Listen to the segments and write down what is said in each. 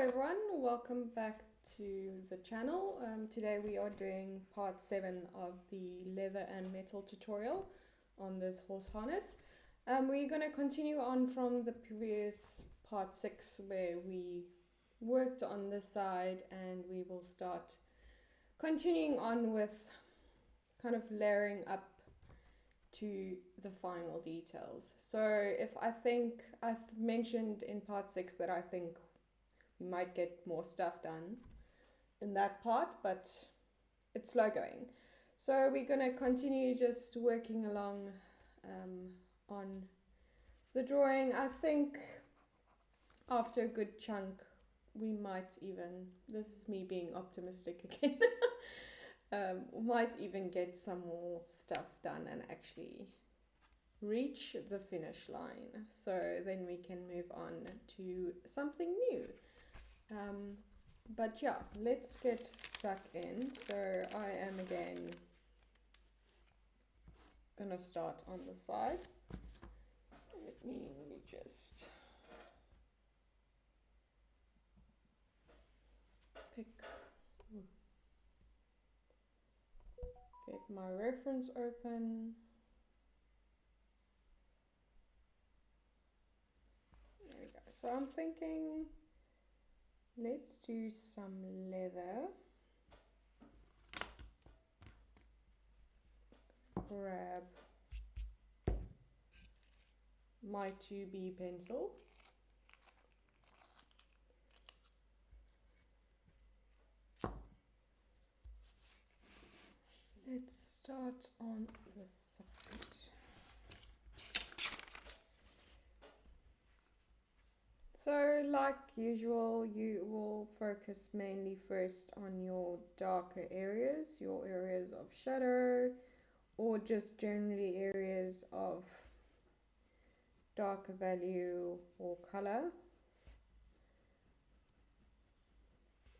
everyone, welcome back to the channel. Today we are doing part 7 of the leather and metal tutorial on this horse harness. We're going to continue on from the previous part 6 where we worked on this side, and we will start continuing on with kind of layering up to the final details. So if I've mentioned in part 6 that I think we might get more stuff done in that part, but it's slow going. So we're going to continue just working along on the drawing. I think after a good chunk we might even, this is me being optimistic again, might even get some more stuff done and actually reach the finish line. So then we can move on to something new. But yeah, let's get stuck in. So I am again gonna start on the side. Let me just get my reference open. There we go. So I'm thinking, let's do some leather. Grab my 2B pencil. Let's start on the side. So like usual, you will focus mainly first on your darker areas, your areas of shadow, or just generally areas of darker value or color.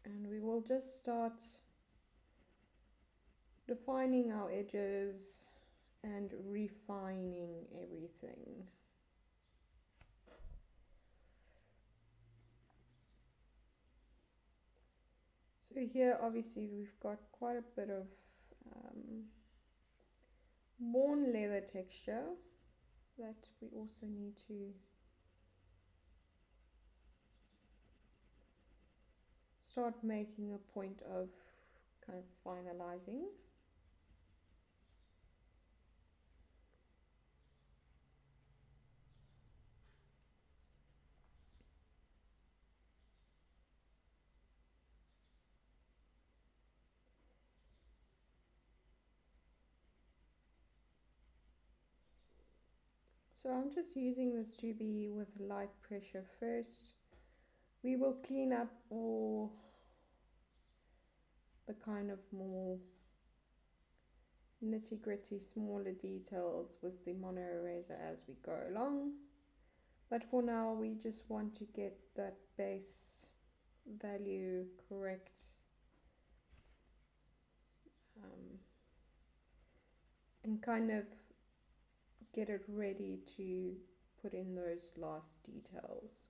And we will just start defining our edges and refining everything. So here obviously we've got quite a bit of worn leather texture that we also need to start making a point of kind of finalizing. So I'm just using this 2B with light pressure first. We will clean up all the kind of more nitty-gritty smaller details with the mono eraser as we go along. But for now we just want to get that base value correct. And kind of get it ready to put in those last details.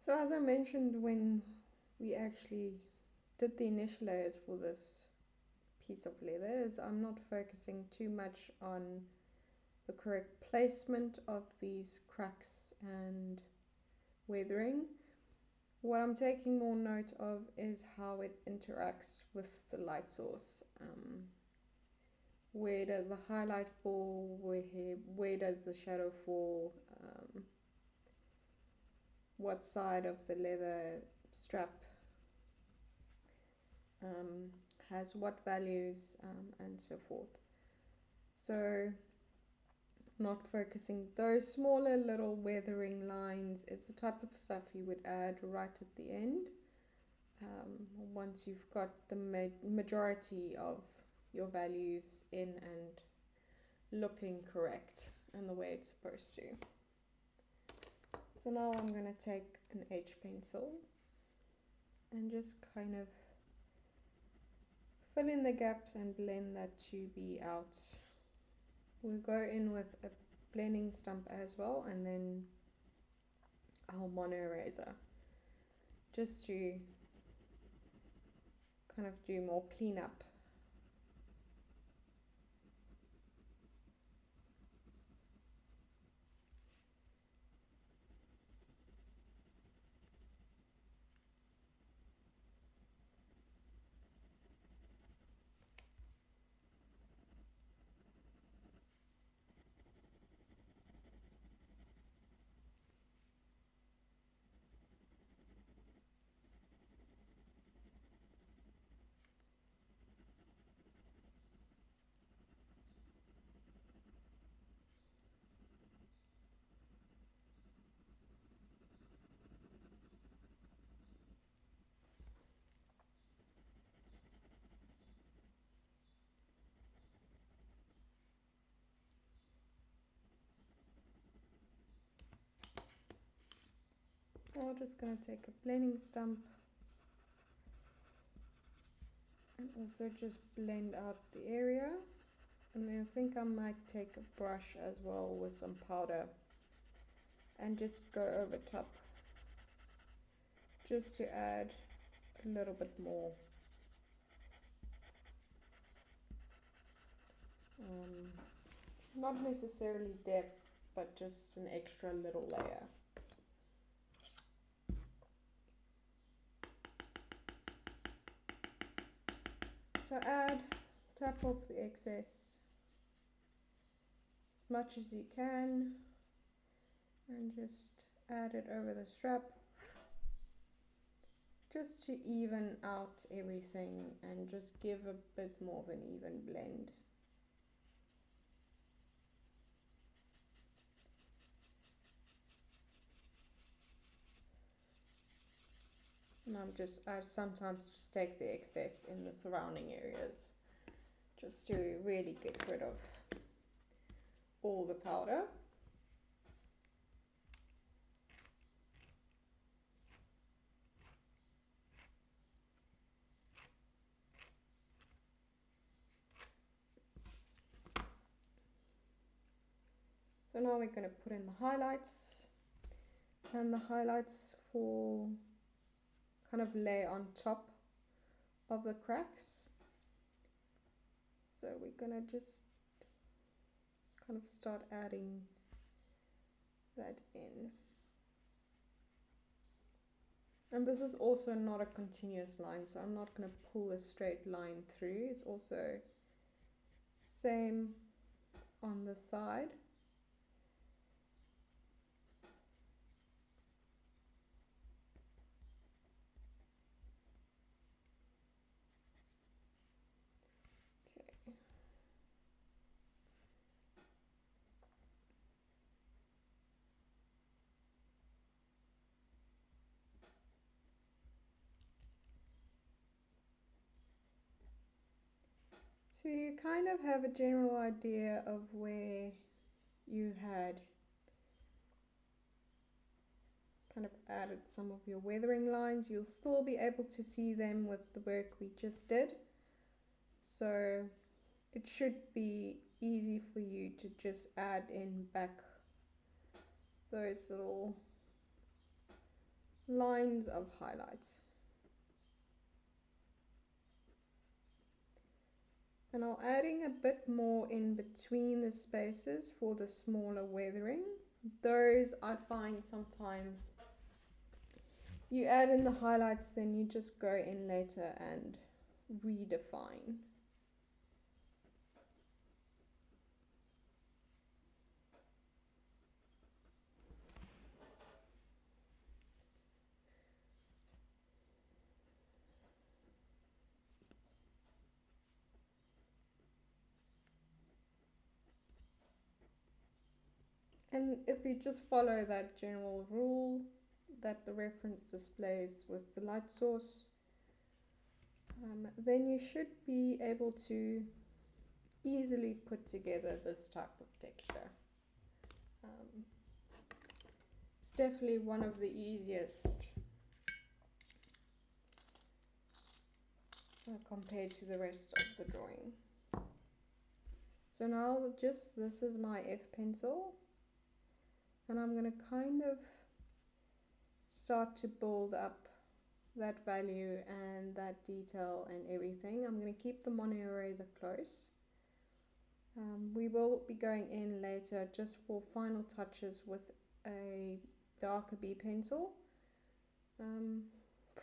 So as I mentioned when we actually did the initial layers for this piece of leather, is I'm not focusing too much on the correct placement of these cracks and weathering. What I'm taking more note of is how it interacts with the light source. Where does the highlight fall? Where does the shadow fall? What side of the leather strap has what values, and so forth. So not focusing. Those smaller little weathering lines is the type of stuff you would add right at the end, once you've got the majority of your values in and looking correct and the way it's supposed to. So now I'm going to take an H pencil and just kind of fill in the gaps and blend that 2B out. We'll go in with a blending stump as well, and then our mono eraser, just to kind of do more cleanup. I'm just going to take a blending stump and also just blend out the area. And then I think I might take a brush as well with some powder and just go over top, just to add a little bit more not necessarily depth, but just an extra little layer. So tap off the excess as much as you can and just add it over the strap, just to even out everything and just give a bit more of an even blend. And I sometimes just take the excess in the surrounding areas, just to really get rid of all the powder. So now we're going to put in the highlights, and the highlights for kind of lay on top of the cracks. So we're going to just kind of start adding that in. And this is also not a continuous line, so I'm not going to pull a straight line through. It's also same on the side. So you kind of have a general idea of where you had kind of added some of your weathering lines. You'll still be able to see them with the work we just did. So it should be easy for you to just add in back those little lines of highlights. And I'm adding a bit more in between the spaces for the smaller weathering. Those I find sometimes you add in the highlights, then you just go in later and redefine. And if you just follow that general rule that the reference displays with the light source, then you should be able to easily put together this type of texture. It's definitely one of the easiest compared to the rest of the drawing. So now this is my F pencil, and I'm going to kind of start to build up that value and that detail and everything. I'm going to keep the mono eraser close. We will be going in later just for final touches with a darker B pencil.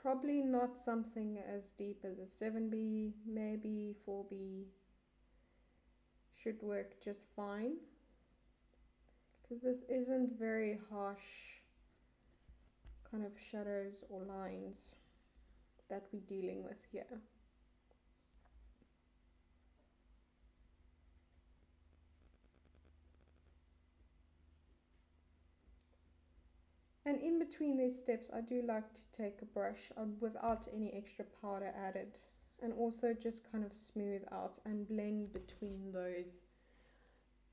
Probably not something as deep as a 7B, maybe 4B should work just fine, because this isn't very harsh kind of shadows or lines that we're dealing with here. And in between these steps, I do like to take a brush without any extra powder added, and also just kind of smooth out and blend between those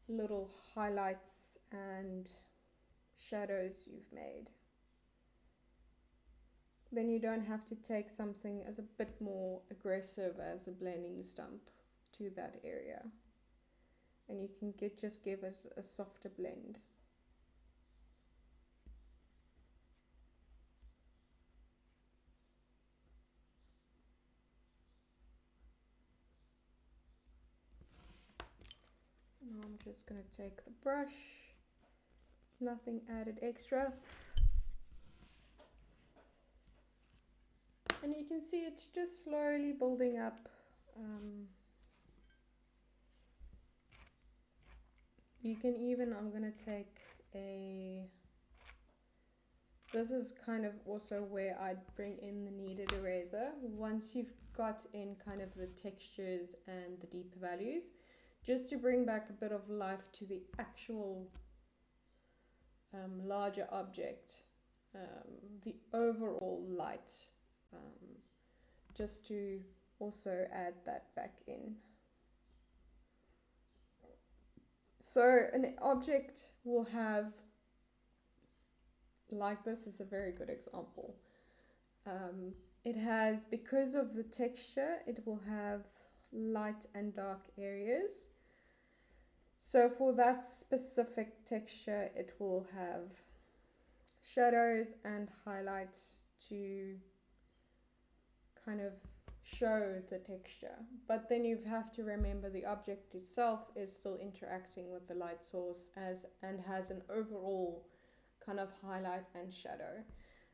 little highlights and shadows you've made. Then you don't have to take something as a bit more aggressive as a blending stump to that area, and you can just give us a softer blend. Now I'm just going to take the brush, there's nothing added extra, and you can see it's just slowly building up. You can even, I'm going to take this is kind of also where I'd bring in the kneaded eraser. Once you've got in kind of the textures and the deeper values, just to bring back a bit of life to the actual larger object, the overall light, just to also add that back in. So an object will have, like this is a very good example. It has, because of the texture, it will have light and dark areas. So for that specific texture, it will have shadows and highlights to kind of show the texture. But then you have to remember the object itself is still interacting with the light source and has an overall kind of highlight and shadow.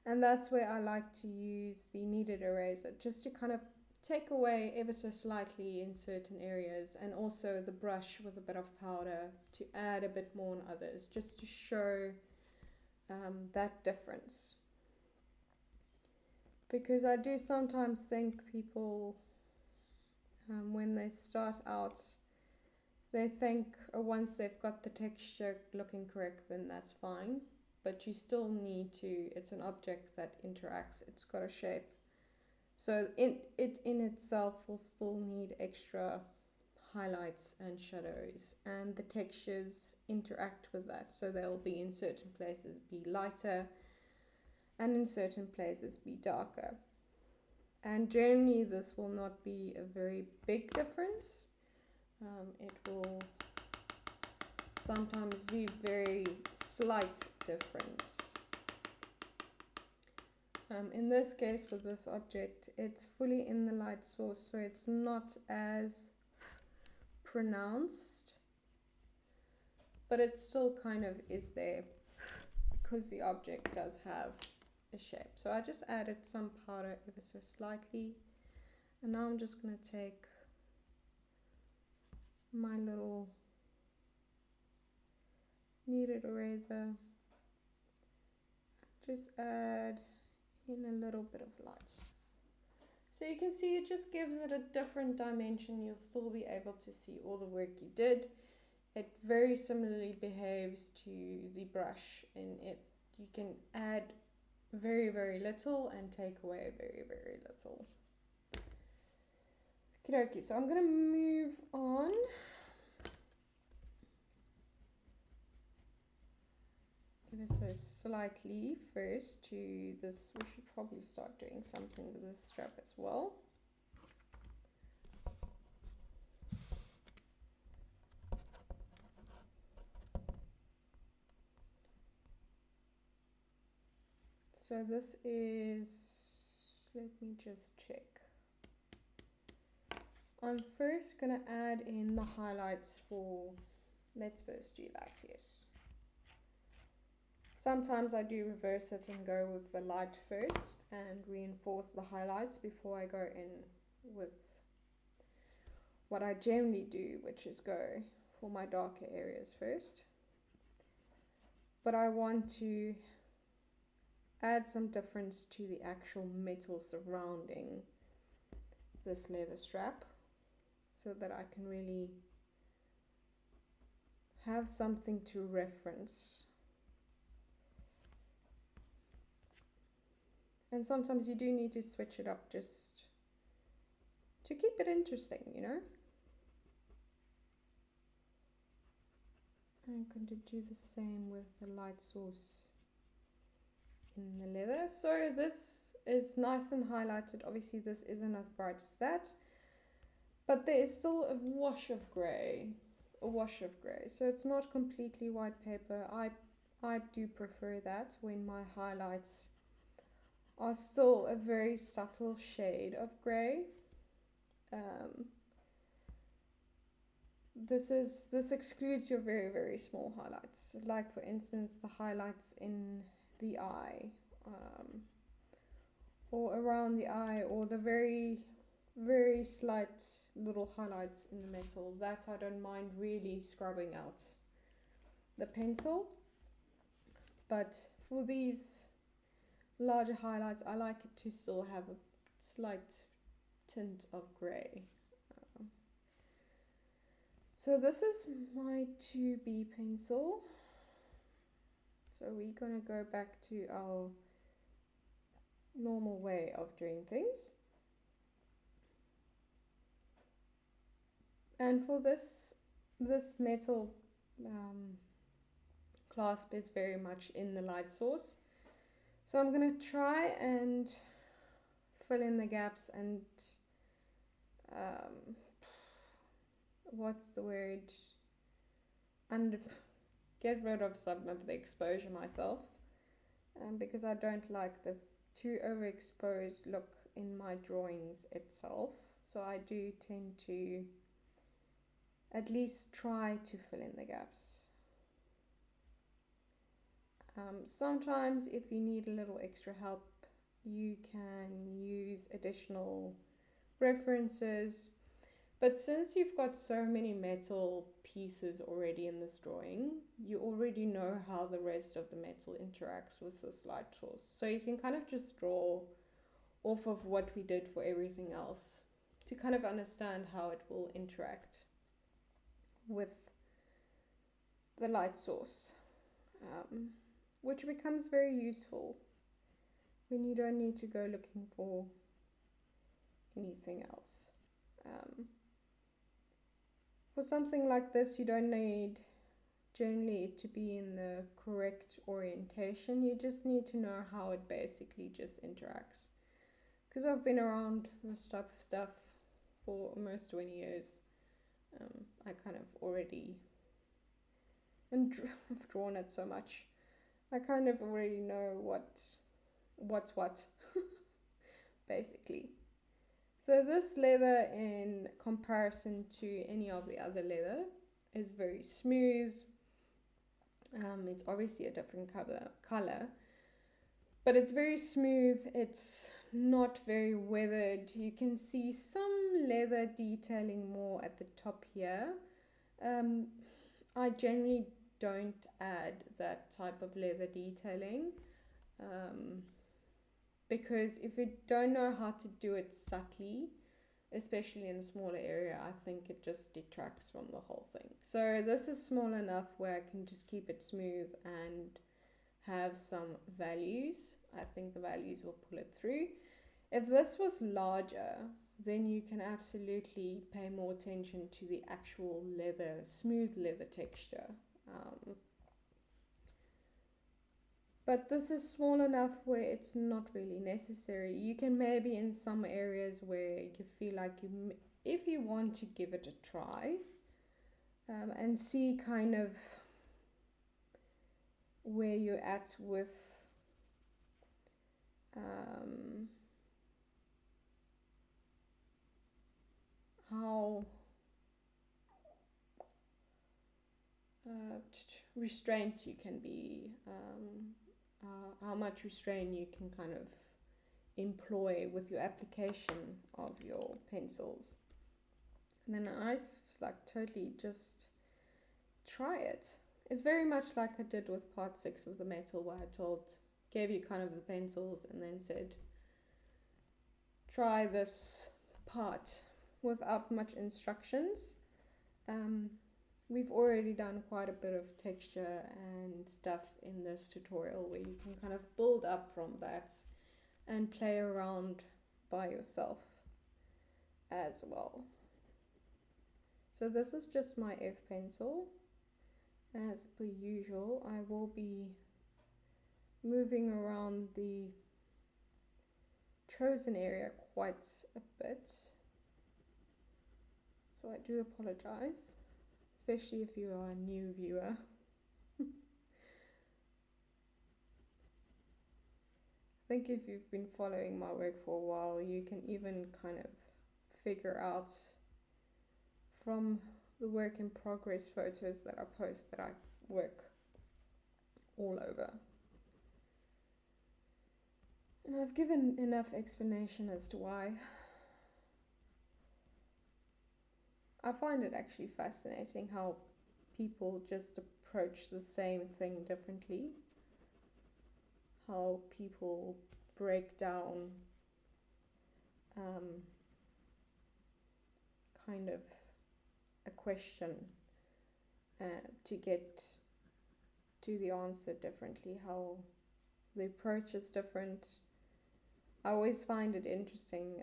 And that's where I like to use the kneaded eraser, just to kind of take away ever so slightly in certain areas, and also the brush with a bit of powder to add a bit more on others, just to show that difference. Because I do sometimes think people, when they start out, they think once they've got the texture looking correct, then that's fine. But you still need to, it's an object that interacts, it's got a shape. So it in itself will still need extra highlights and shadows, and the textures interact with that. So they'll be in certain places be lighter and in certain places be darker. And generally this will not be a very big difference. It will sometimes be very slight difference. In this case, with this object, it's fully in the light source, so it's not as pronounced, but it still kind of is there because the object does have a shape. So I just added some powder ever so slightly, and now I'm just going to take my little kneaded eraser, just add in a little bit of light. So you can see it just gives it a different dimension. You'll still be able to see all the work you did. it very similarly behaves to the brush in it. You can add very, very little and take away very, very little. Okay, so I'm going to move on. Ever so slightly first to this. We should probably start doing something with this strap as well. So this is, let me just check. I'm first going to add in the highlights for, let's first do that, yes. Sometimes I do reverse it and go with the light first and reinforce the highlights before I go in with what I generally do, which is go for my darker areas first. But I want to add some difference to the actual metal surrounding this leather strap so that I can really have something to reference. And sometimes you do need to switch it up just to keep it interesting, you know. I'm going to do the same with the light source in the leather. So this is nice and highlighted. Obviously this isn't as bright as that, but there is still a wash of grey. So it's not completely white paper. I do prefer that when my highlights are still a very subtle shade of grey. This excludes your very, very small highlights, like for instance the highlights in the eye, or around the eye, or the very, very slight little highlights in the metal. That I don't mind really scrubbing out the pencil, but for these larger highlights I like it to still have a slight tint of grey. So this is my 2B pencil. So we're going to go back to our normal way of doing things. And for this metal clasp is very much in the light source. So I'm going to try and fill in the gaps and what's the word? And get rid of some of the exposure myself, because I don't like the too overexposed look in my drawings itself. So I do tend to at least try to fill in the gaps. Sometimes if you need a little extra help, you can use additional references. But since you've got so many metal pieces already in this drawing, you already know how the rest of the metal interacts with this light source. So you can kind of just draw off of what we did for everything else to kind of understand how it will interact with the light source, which becomes very useful when you don't need to go looking for anything else. For something like this, you don't need generally it to be in the correct orientation. You just need to know how it basically just interacts. Because I've been around this type of stuff for almost 20 years. I kind of already, and I've drawn it so much, I kind of already know what's what, basically. So this leather, in comparison to any of the other leather, is very smooth. It's obviously a different color, but it's very smooth. It's not very weathered. You can see some leather detailing more at the top here. I generally don't add that type of leather detailing, because if you don't know how to do it subtly, especially in a smaller area, I think it just detracts from the whole thing. So this is small enough where I can just keep it smooth and have some values. I think the values will pull it through. If this was larger, then you can absolutely pay more attention to the actual leather, smooth leather texture. But this is small enough where it's not really necessary. You can maybe in some areas where you feel like if you want to give it a try, and see kind of where you're at with how restraint you can be, how much restraint you can kind of employ with your application of your pencils. And then I like totally just try it. It's very much like I did with part 6 of the metal, where I gave you kind of the pencils and then said, try this part without much instructions. We've already done quite a bit of texture and stuff in this tutorial where you can kind of build up from that and play around by yourself as well. So this is just my F pencil. As per usual, I will be moving around the chosen area quite a bit. So I do apologize, especially if you are a new viewer. I think if you've been following my work for a while, you can even kind of figure out from the work in progress photos that I post that I work all over. And I've given enough explanation as to why. I find it actually fascinating how people just approach the same thing differently. How people break down kind of a question to get to the answer differently, how the approach is different. I always find it interesting.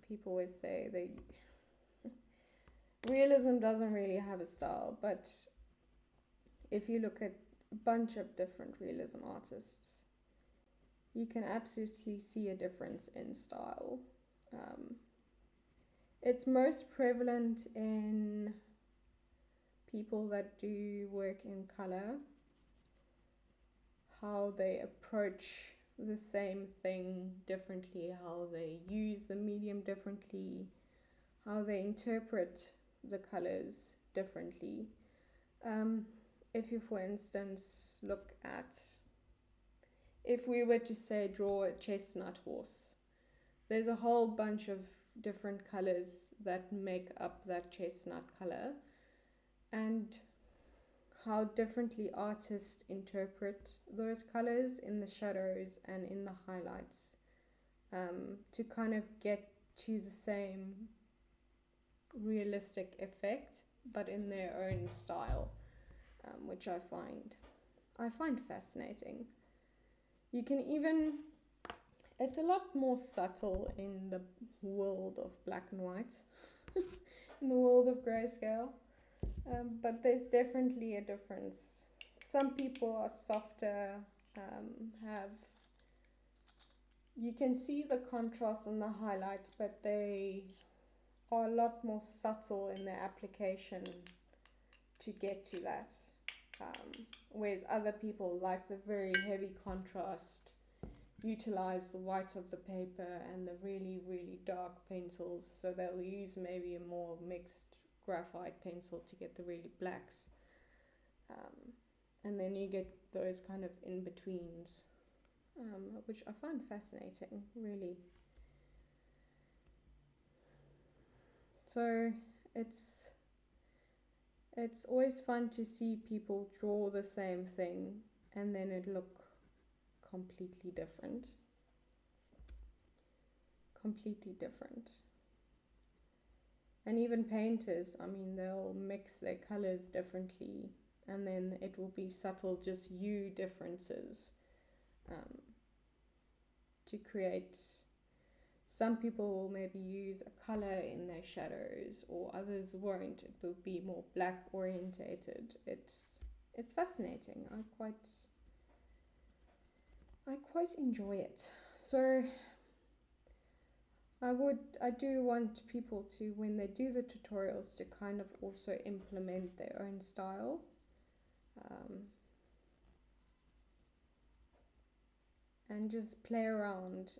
People always say realism doesn't really have a style, but if you look at a bunch of different realism artists, you can absolutely see a difference in style. It's most prevalent in people that do work in color, how they approach the same thing differently, how they use the medium differently, how they interpret the colors differently. If you, for instance, look at, if we were to say draw a chestnut horse, there's a whole bunch of different colors that make up that chestnut color, and how differently artists interpret those colors in the shadows and in the highlights, to kind of get to the same realistic effect but in their own style, which I find fascinating. You can even, it's a lot more subtle in the world of black and white, in the world of grayscale, but there's definitely a difference. Some people are softer, you can see the contrast and the highlight, but they are a lot more subtle in their application to get to that. Whereas other people like the very heavy contrast, utilize the white of the paper and the really, really dark pencils. So they'll use maybe a more mixed graphite pencil to get the really blacks. And then you get those kind of in-betweens, which I find fascinating, really. So it's always fun to see people draw the same thing and then it look completely different. Completely different. And even painters, I mean, they'll mix their colors differently, and then it will be subtle, just hue differences to create. Some people will maybe use a color in their shadows, or others won't. It will be more black orientated. It's fascinating. I quite enjoy it. So I do want people to, when they do the tutorials, to kind of also implement their own style. And just play around.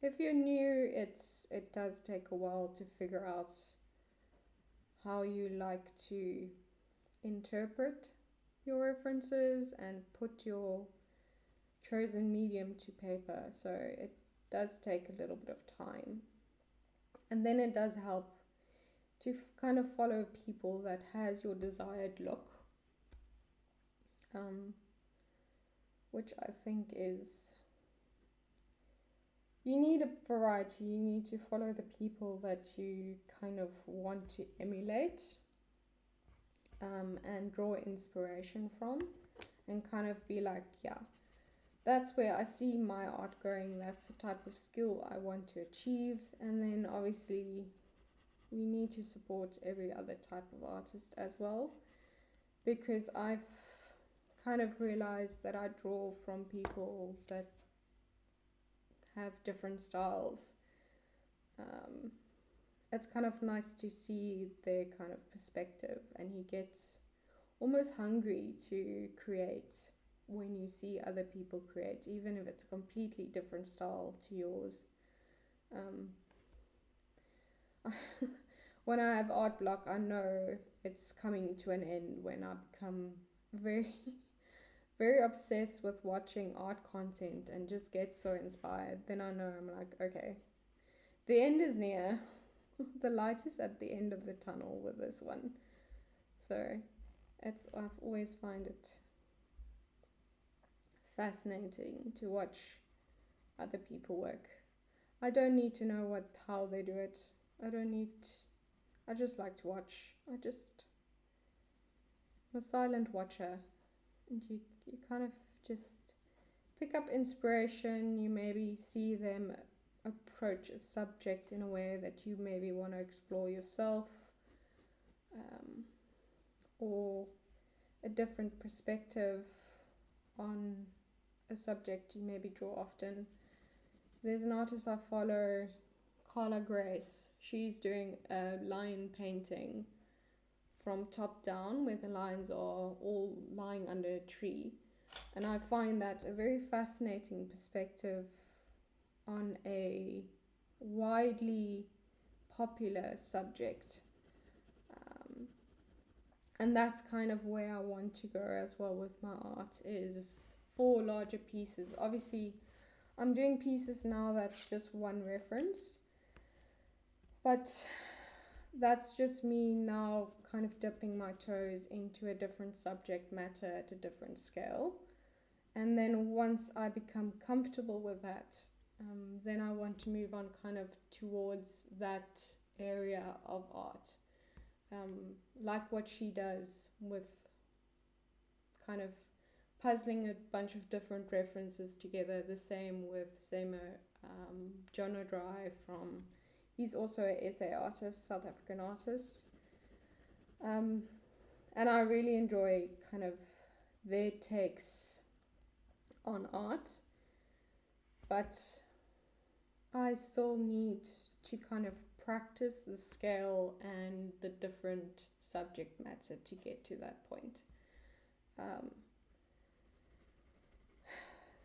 If you're new, it does take a while to figure out how you like to interpret your references and put your chosen medium to paper. So it does take a little bit of time. And then it does help to kind of follow people that has your desired look. Which I think is, you need a variety. You need to follow the people that you kind of want to emulate and draw inspiration from, and kind of be like, yeah, that's where I see my art going. That's the type of skill I want to achieve. And then obviously we need to support every other type of artist as well, because I've kind of realized that I draw from people that have different styles. It's kind of nice to see their kind of perspective, and you get almost hungry to create when you see other people create, even if it's a completely different style to yours. When I have art block, I know it's coming to an end when I become very very obsessed with watching art content and just get so inspired. Then I know, I'm like, okay, the end is near. The light is at the end of the tunnel with this one. So I've always find it fascinating to watch other people work. I don't need to know how they do it. I just like to watch. I'm a silent watcher. And you kind of just pick up inspiration. You maybe see them approach a subject in a way that you maybe want to explore yourself, or a different perspective on a subject you maybe draw often. There's an artist I follow, Carla Grace. She's doing a line painting from top down, where the lines are all lying under a tree. And I find that a very fascinating perspective on a widely popular subject. And that's kind of where I want to go as well with my art, is for larger pieces. Obviously, I'm doing pieces now that's just one reference, but that's just me now kind of dipping my toes into a different subject matter at a different scale. And then once I become comfortable with that, then I want to move on kind of towards that area of art. Like what she does with kind of puzzling a bunch of different references together. The same with Fabriano Drawing he's also an essay artist, South African artist. And I really enjoy kind of their takes on art, but I still need to kind of practice the scale and the different subject matter to get to that point.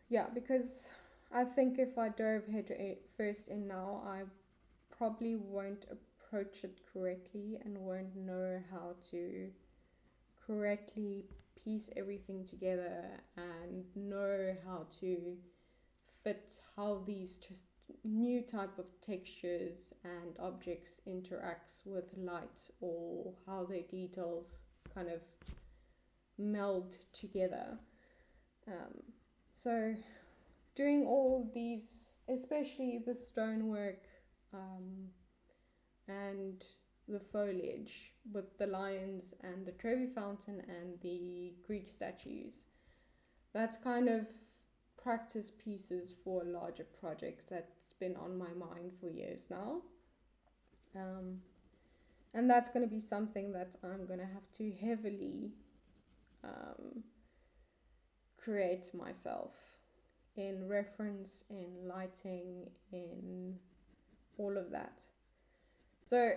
Yeah, because I think if I dove head first in now, I probably won't approach it correctly and won't know how to correctly piece everything together and know how to fit how these new type of textures and objects interacts with light, or how their details kind of meld together. So doing all these, especially the stonework and the foliage with the lions and the Trevi fountain and the Greek statues. That's kind of practice pieces for a larger project that's been on my mind for years now. And that's going to be something that I'm going to have to heavily create myself in reference, in lighting, in all of that. So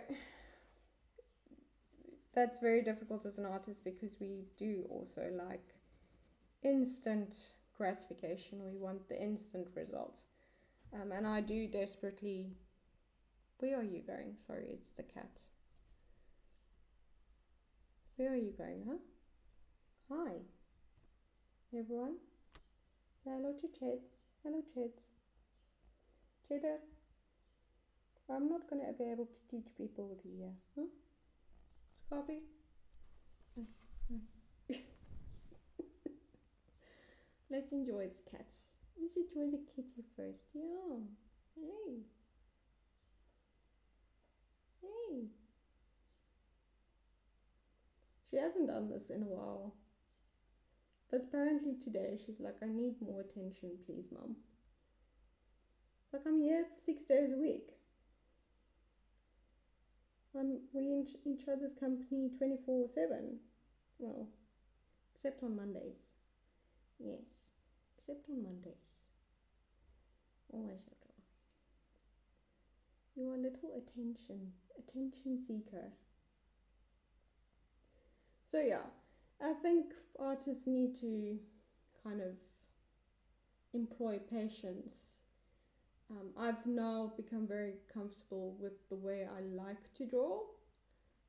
that's very difficult as an artist because we do also like instant gratification. We want the instant results. And I do desperately... Where are you going? Sorry, it's the cat. Where are you going, huh? Hi, everyone. Say hello to Cheds. Hello, Cheds. Cheddar. I'm not going to be able to teach people with you here, huh? Scarpy. Let's enjoy the cats. Let's enjoy the kitty first. Yeah. Hey. Hey. She hasn't done this in a while. But apparently today she's like, I need more attention, please, Mum. Like, I'm here 6 days a week. We in each other's company 24/7. Well, except on Mondays. Yes, except on Mondays. Always have to. You are a little attention seeker. So yeah, I think artists need to kind of employ patience. I've now become very comfortable with the way I like to draw.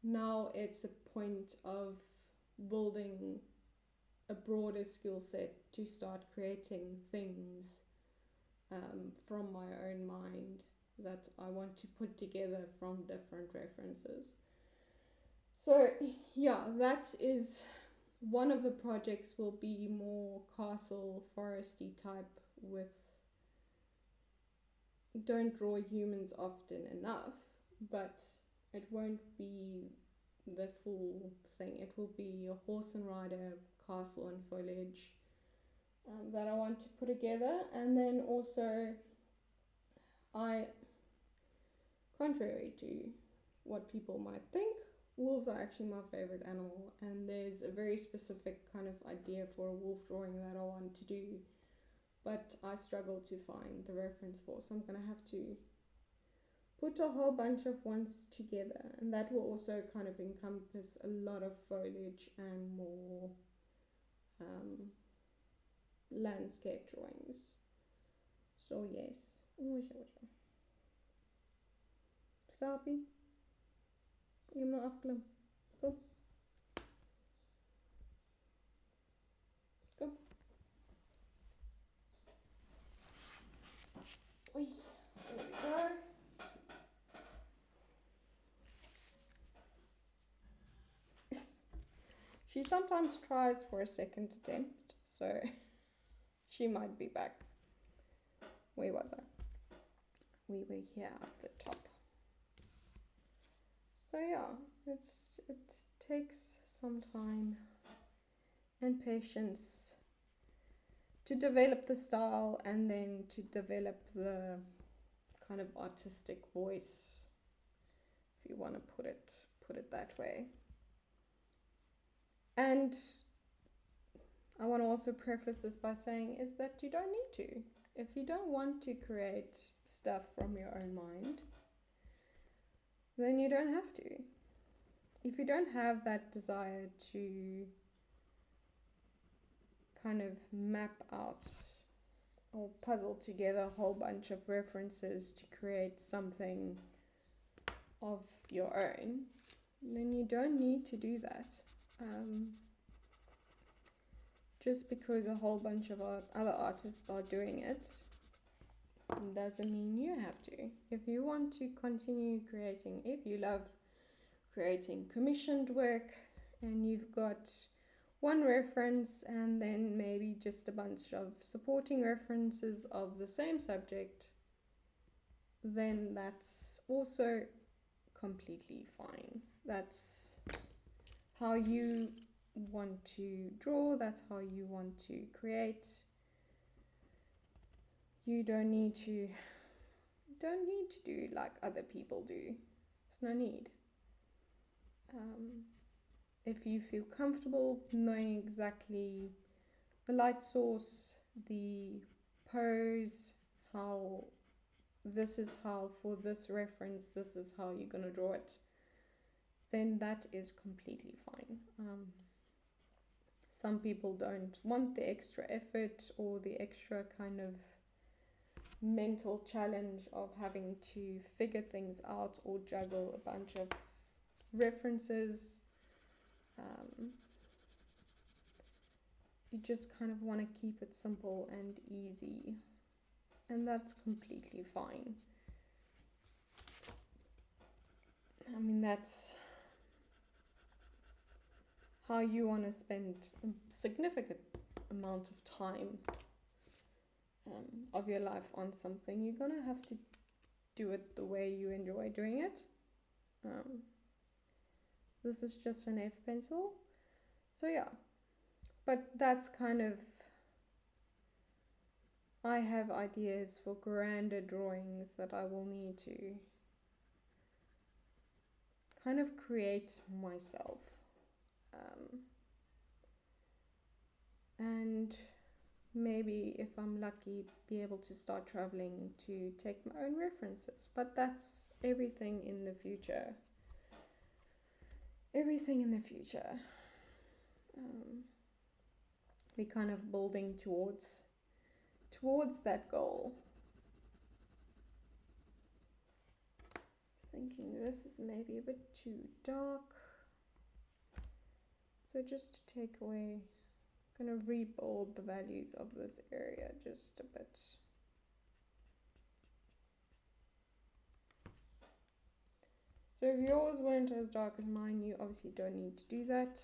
Now it's a point of building a broader skill set to start creating things from my own mind that I want to put together from different references. So yeah, that is one of the projects. Will be more castle foresty type with don't draw humans often enough, but it won't be the full thing. It will be a horse and rider, castle and foliage that I want to put together. And then also, contrary to what people might think, wolves are actually my favorite animal, and there's a very specific kind of idea for a wolf drawing that I want to do, but I struggle to find the reference for, so I'm going to have to put a whole bunch of ones together, and that will also kind of encompass a lot of foliage and more landscape drawings. So yes. Scarpy, je hem nou afklim. Kom. Kom. Oei, there we go. She sometimes tries for a second attempt, so she might be back. Where was I? We were here at the top. So yeah, it takes some time and patience to develop the style and then to develop the kind of artistic voice, if you want to put it that way. And I want to also preface this by saying is that you don't need to. If you don't want to create stuff from your own mind, then you don't have to. If you don't have that desire to kind of map out or puzzle together a whole bunch of references to create something of your own, then you don't need to do that. Just because a whole bunch of other artists are doing it doesn't mean you have to. If you want to continue creating, if you love creating commissioned work and you've got one reference and then maybe just a bunch of supporting references of the same subject, then that's also completely fine. That's how you want to draw, that's how you want to create. You don't need to do like other people do. There's no need. If you feel comfortable knowing exactly the light source, the pose, how this is how for this reference, this is how you're going to draw it, then that is completely fine. Some people don't want the extra effort or the extra kind of mental challenge of having to figure things out or juggle a bunch of references. You just kind of want to keep it simple and easy, and that's completely fine. I mean, that's how you want to spend a significant amount of time of your life on something. You're gonna have to do it the way you enjoy doing it. This is just an F pencil, so yeah, but that's kind of, I have ideas for grander drawings that I will need to kind of create myself, and maybe if I'm lucky be able to start traveling to take my own references, but that's everything in the future. We're kind of building towards that goal. Thinking this is maybe a bit too dark, so just to take away, kind of rebuild the values of this area just a bit. So if yours weren't as dark as mine, you obviously don't need to do that.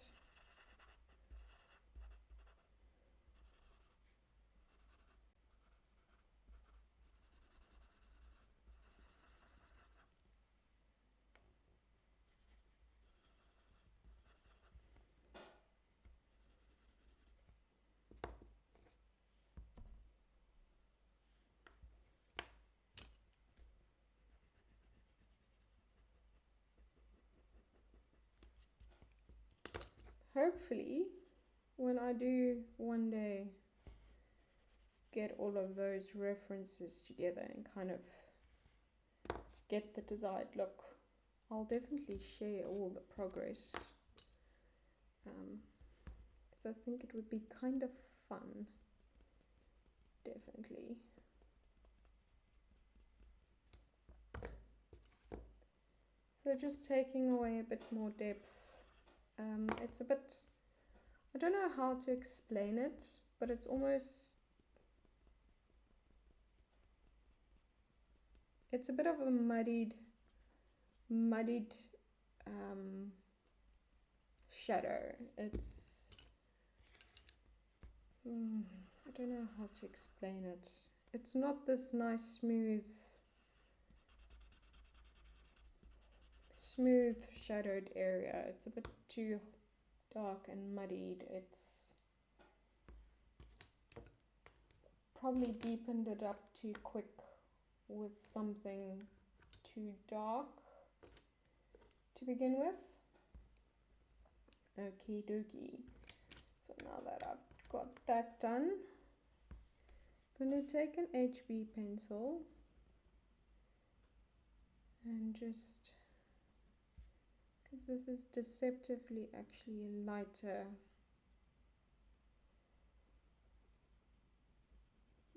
Hopefully, when I do one day get all of those references together and kind of get the desired look, I'll definitely share all the progress, because I think it would be kind of fun, definitely. So just taking away a bit more depth. It's a bit, I don't know how to explain it, but it's almost, it's a bit of a muddied shadow. It's, I don't know how to explain it. It's not this nice smooth shadowed area. It's a bit too dark and muddied. It's probably deepened it up too quick with something too dark to begin with. Okie dokie. So now that I've got that done, I'm going to take an HB pencil and just, because this is deceptively actually lighter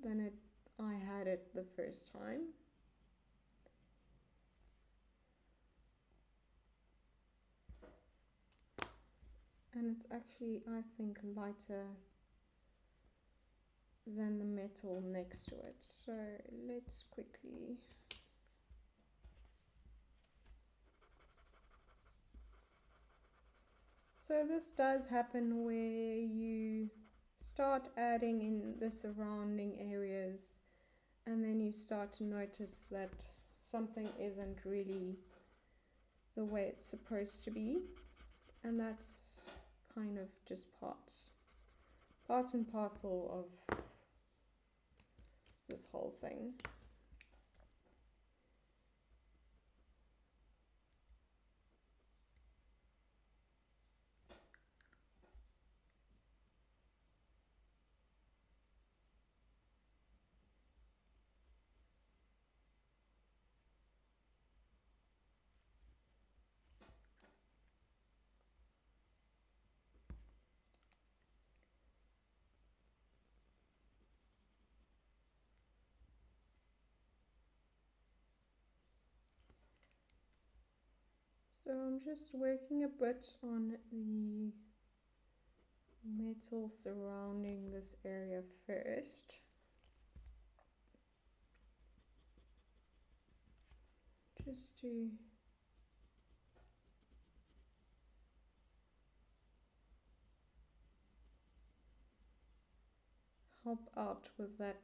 than I had it the first time. And it's actually, I think, lighter than the metal next to it. So let's quickly So this does happen where you start adding in the surrounding areas and then you start to notice that something isn't really the way it's supposed to be, and that's kind of just part and parcel of this whole thing. So I'm just working a bit on the metal surrounding this area first. Just to help out with that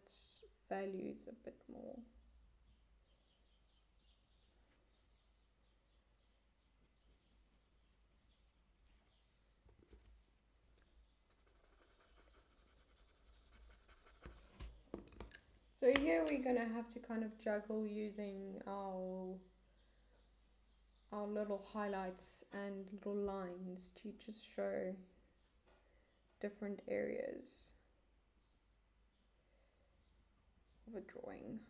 values a bit more. So here we're going to have to kind of juggle using our little highlights and little lines to just show different areas of a drawing.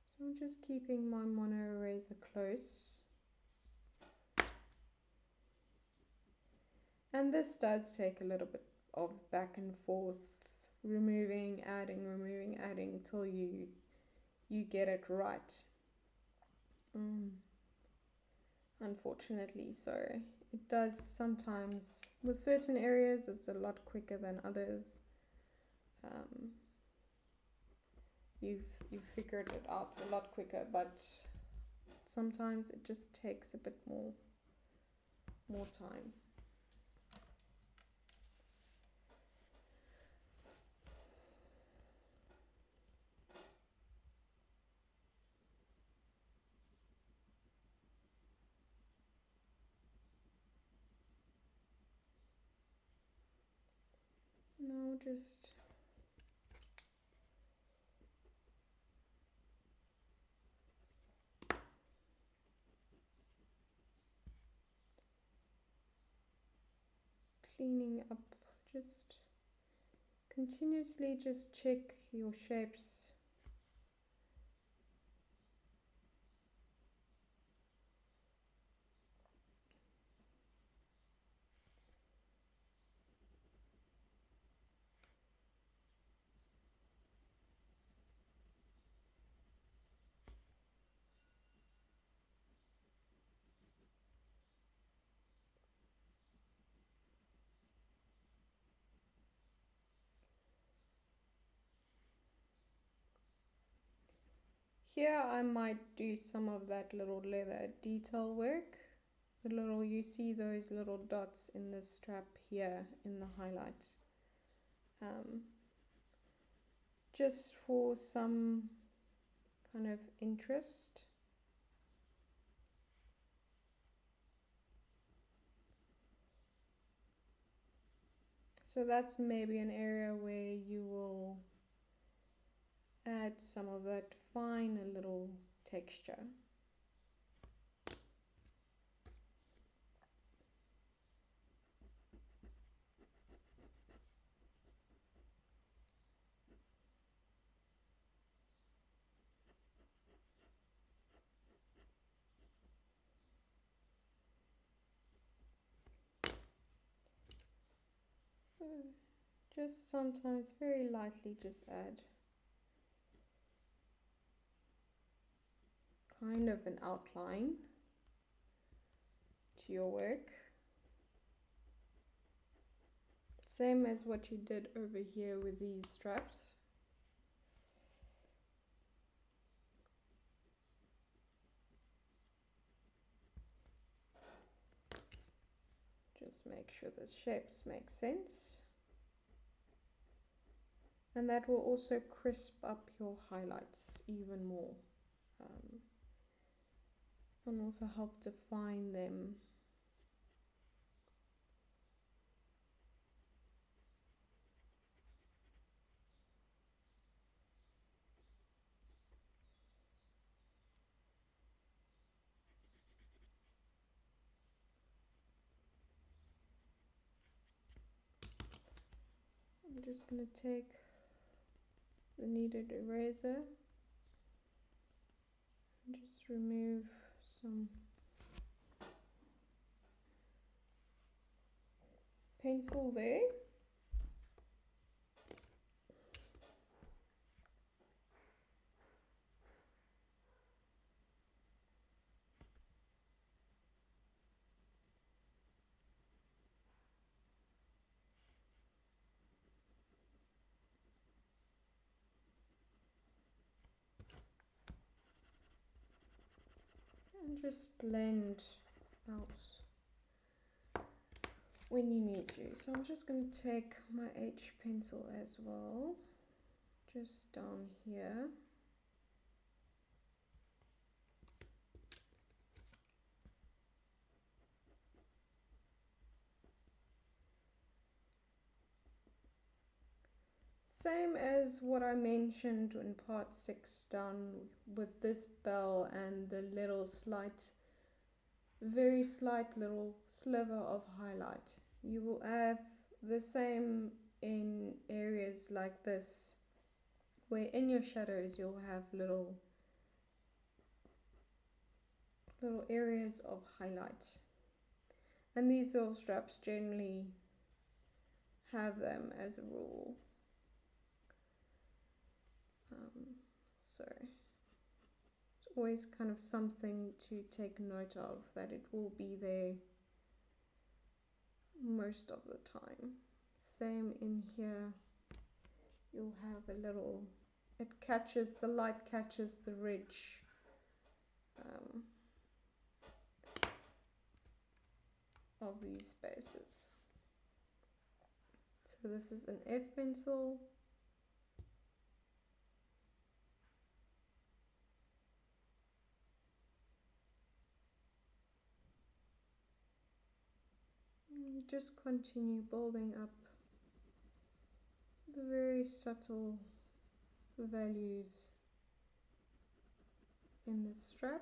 So I'm just keeping my mono eraser close. And this does take a little bit of back and forth, removing, adding till you get it right. Unfortunately, so it does sometimes, with certain areas it's a lot quicker than others. You've figured it out a lot quicker, but sometimes it just takes a bit more time. Now just cleaning up, just continuously just check your shapes. Here I might do some of that little leather detail work. You see those little dots in the strap here in the highlight. Just for some kind of interest. So that's maybe an area where you will add some of that fine little texture. So just sometimes very lightly just add kind of an outline to your work. Same as what you did over here with these straps. Just make sure the shapes make sense. and that will also crisp up your highlights even more, and also help define them. I'm just going to take the kneaded eraser and just remove some pencil there. And just blend out when you need to. So I'm just going to take my H pencil as well, just down here. Same as what I mentioned in part 6 down with this bell and the little slight, very slight little sliver of highlight. You will have the same in areas like this, where in your shadows you'll have little areas of highlight. And these little straps generally have them as a rule. So it's always kind of something to take note of, that it will be there most of the time. Same in here, you'll have a little, it catches, the light catches the ridge of these spaces. So this is an F pencil. You just continue building up the very subtle values in the strap.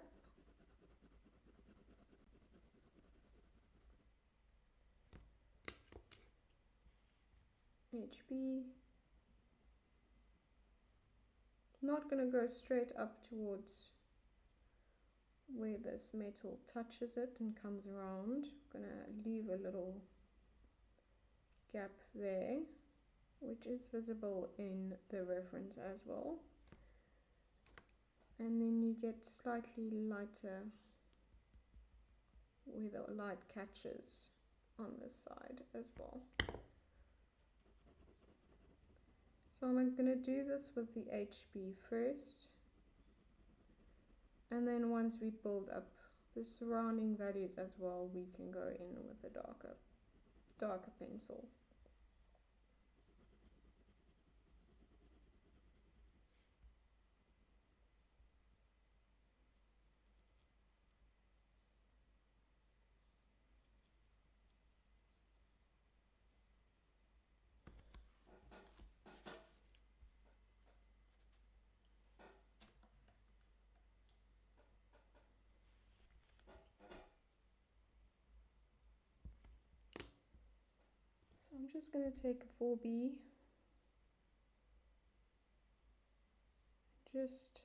HB. Not going to go straight up towards where this metal touches it and comes around. I'm going to leave a little gap there, which is visible in the reference as well. And then you get slightly lighter where the light catches on this side as well. So I'm going to do this with the HB first, and then once we build up the surrounding values as well, we can go in with a darker pencil. So I'm just going to take a 4B, just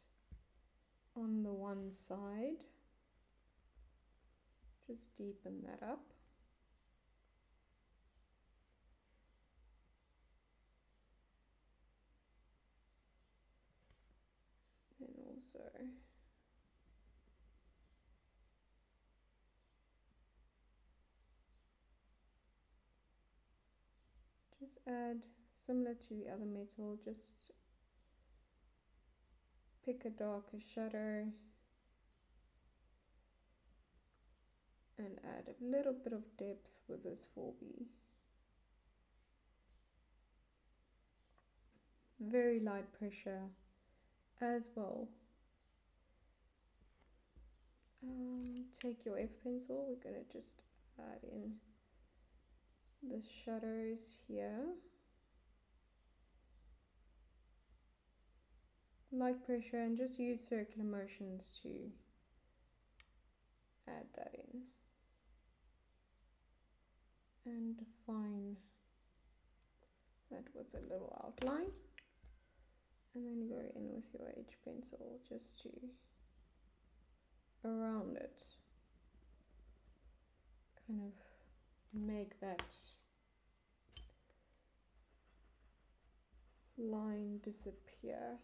on the one side, just deepen that up. And also just add, similar to the other metal, just pick a darker shadow and add a little bit of depth with this 4B. very light pressure as well. Take your F pencil, we're going to just add in the shadows here. Light pressure, and just use circular motions to add that in. And define that with a little outline. And then go in with your H pencil just to around it. Kind of make that line disappear.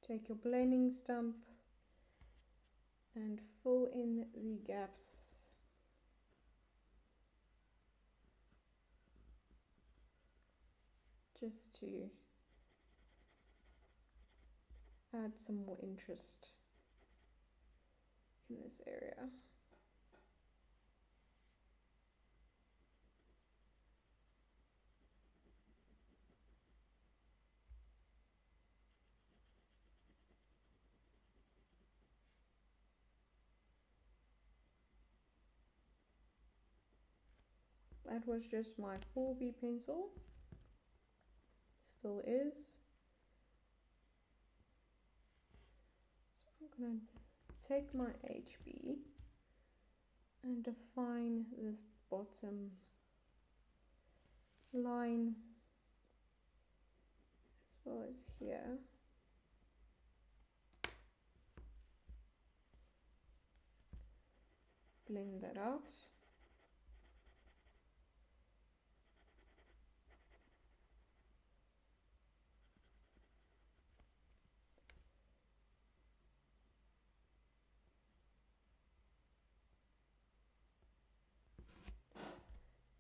Take your blending stump and fill in the gaps just to add some more interest in this area. That was just my 4B pencil, still is. So I'm going to take my HB and define this bottom line as well as here. Blend that out.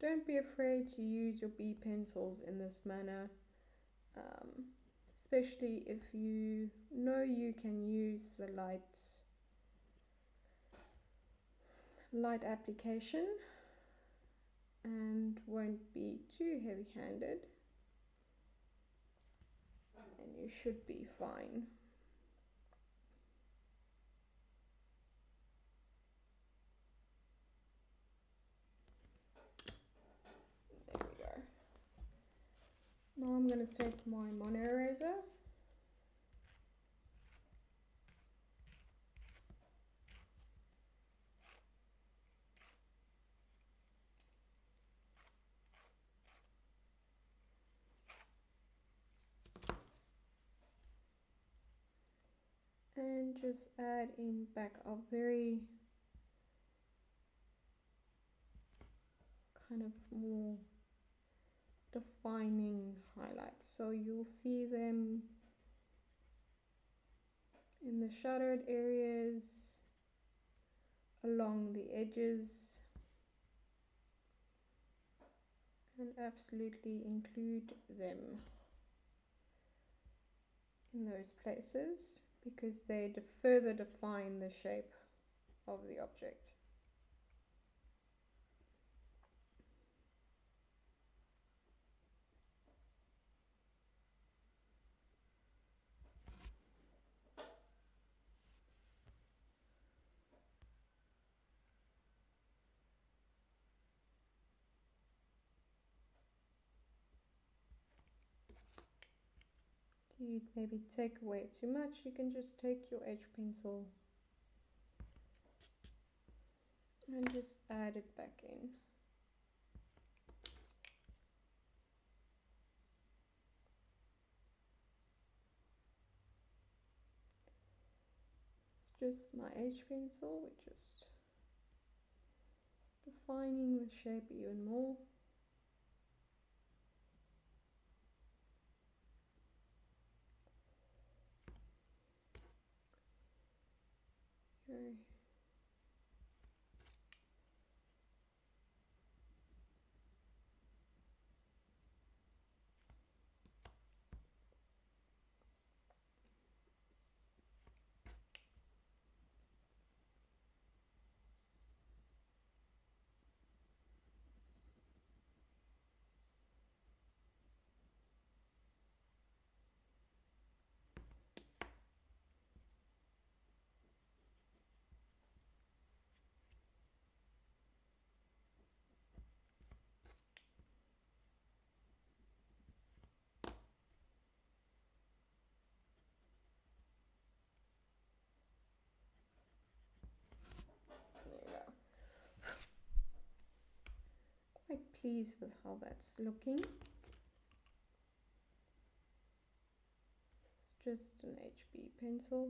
Don't be afraid to use your B pencils in this manner, especially if you know you can use the light application and won't be too heavy-handed, and you should be fine. Now I'm going to take my mono eraser and just add in back a very kind of more defining highlights. So you'll see them in the shadowed areas, along the edges, and absolutely include them in those places because they further define the shape of the object. You'd maybe take away too much, you can just take your H pencil and just add it back in. It's just my H pencil, we're just defining the shape even more. Okay. pleased with how that's looking. It's just an HB pencil.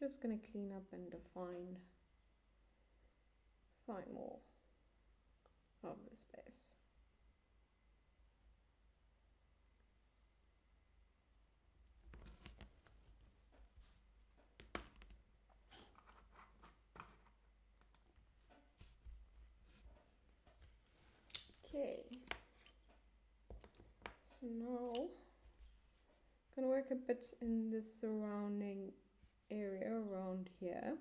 Just going to clean up and define more of the space. Okay, so now I'm going to work a bit in the surrounding area around here.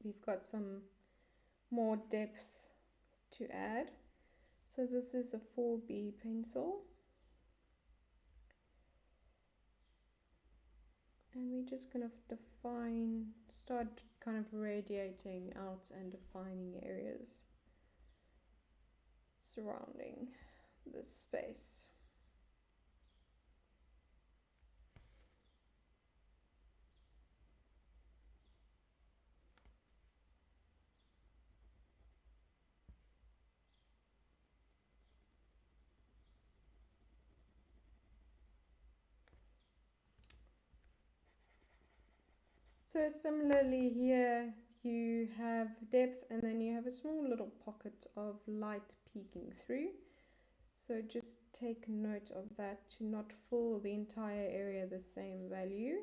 We've got some more depth to add. So this is a 4B pencil. And we're just going to start kind of radiating out and defining areas surrounding this space. So similarly here you have depth and then you have a small little pocket of light peeking through. So just take note of that to not fill the entire area the same value.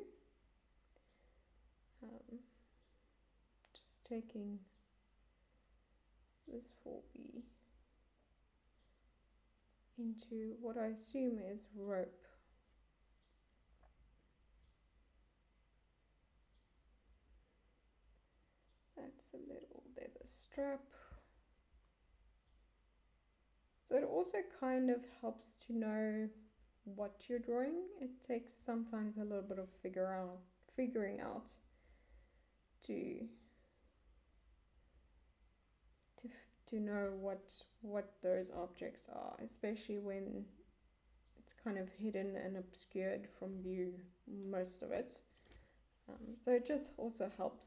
Just taking this 4B into what I assume is rope. That's a little leather strap. So it also kind of helps to know what you're drawing. It takes sometimes a little bit of figuring out to know what those objects are, especially when it's kind of hidden and obscured from view, most of it. So it just also helps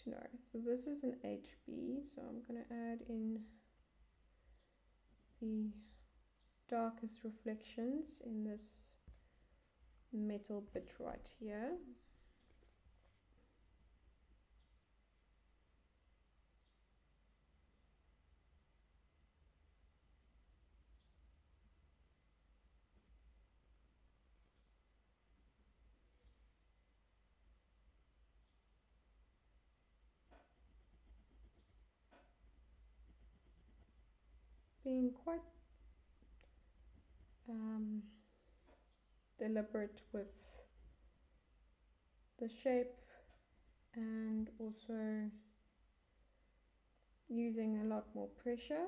to know. So this is an HB, so I'm going to add in the darkest reflections in this metal bit right here. Being quite deliberate with the shape and also using a lot more pressure.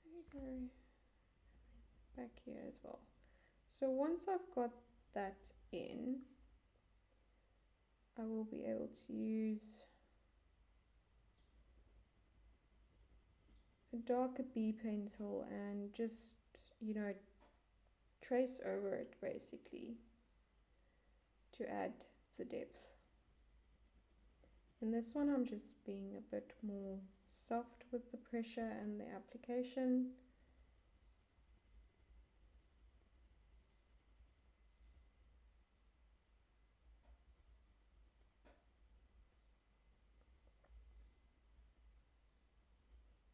There you go. Back here as well. So once I've got that in, I will be able to use a darker B pencil and just, trace over it basically to add the depth. In this one I'm just being a bit more soft with the pressure and the application.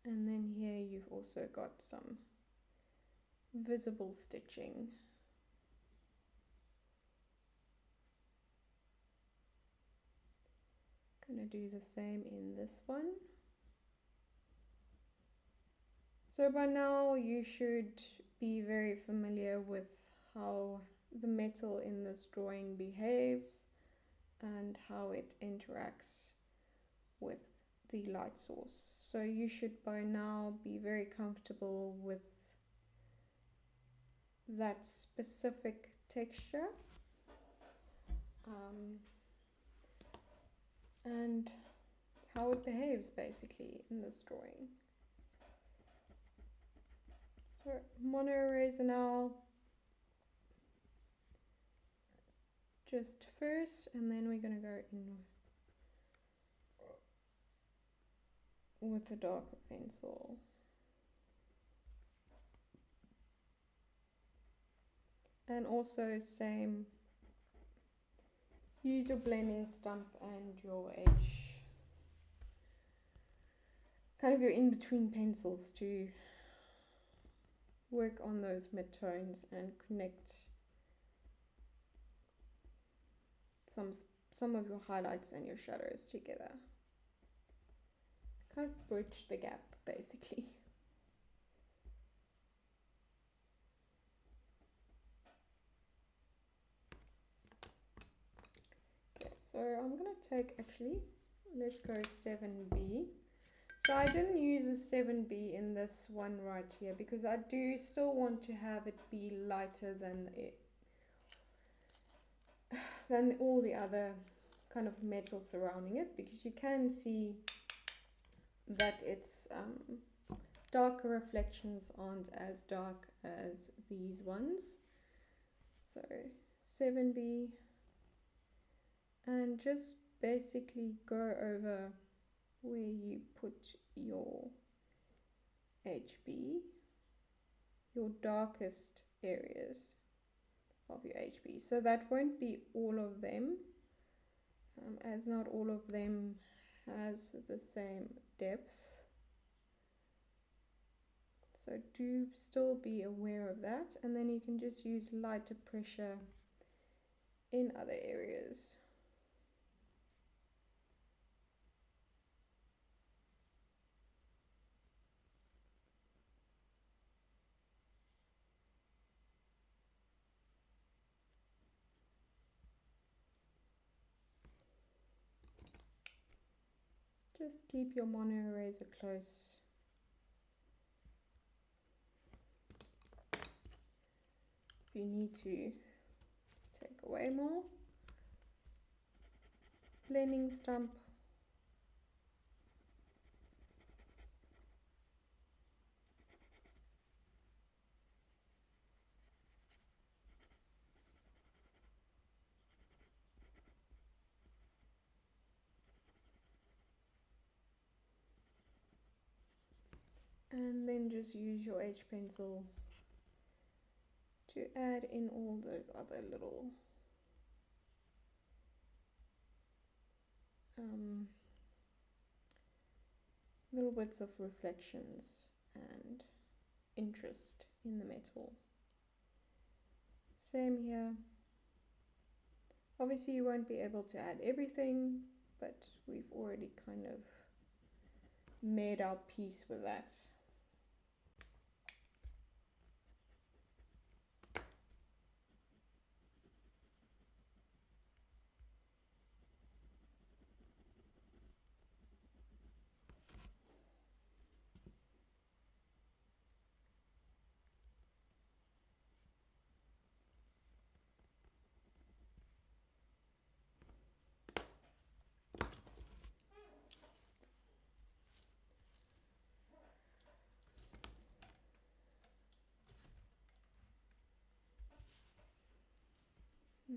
And then here you've also got some visible stitching. Gonna do the same in this one. So by now you should be very familiar with how the metal in this drawing behaves and how it interacts with the light source. So you should by now be very comfortable with that specific texture and how it behaves basically in this drawing. mono eraser now, just first, and then we're going to go in with a darker pencil. And also same, use your blending stump and your edge, kind of your in-between pencils, to work on those mid-tones and connect some of your highlights and your shadows together. Kind of bridge the gap, basically. Okay, so I'm gonna take, actually, let's go 7B. So I didn't use a 7B in this one right here because I do still want to have it be lighter than all the other kind of metal surrounding it, because you can see that its darker reflections aren't as dark as these ones. So 7B, and just basically go over where you put your HB, your darkest areas of your HB. So that won't be all of them, as not all of them has the same depth. So do still be aware of that, and then you can just use lighter pressure in other areas. Just keep your mono eraser close. If you need to take away more. Blending stump. And then just use your H pencil to add in all those other little little bits of reflections and interest in the metal. Same here. Obviously you won't be able to add everything, but we've already kind of made our peace with that.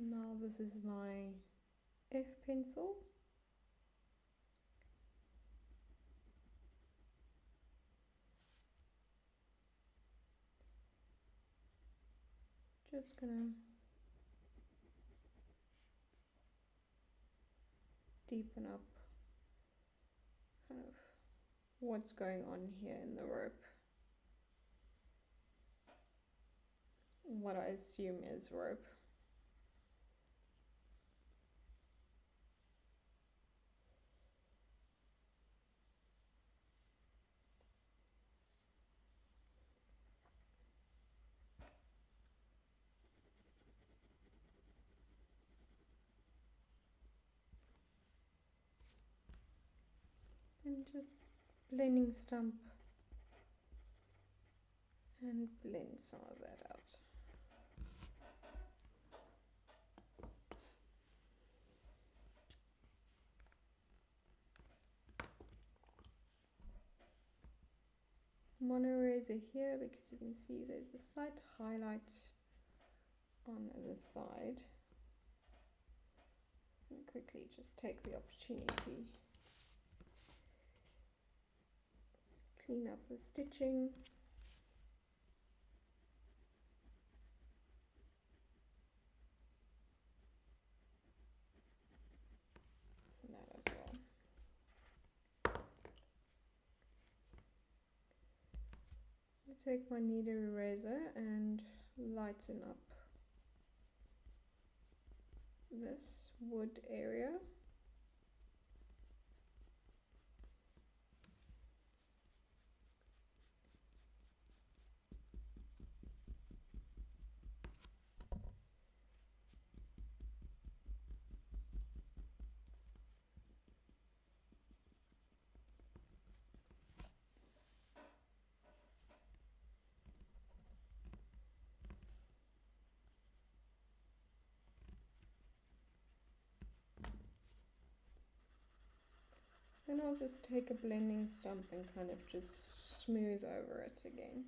Now this is my F pencil. Just gonna deepen up kind of what's going on here in the rope. What I assume is rope. And just blending stump and blend some of that out. mono eraser here because you can see there's a slight highlight on the side. And quickly just take the opportunity, clean up the stitching. And that as well. I take my kneaded eraser and lighten up this wood area. Then I'll just take a blending stump and kind of just smooth over it again.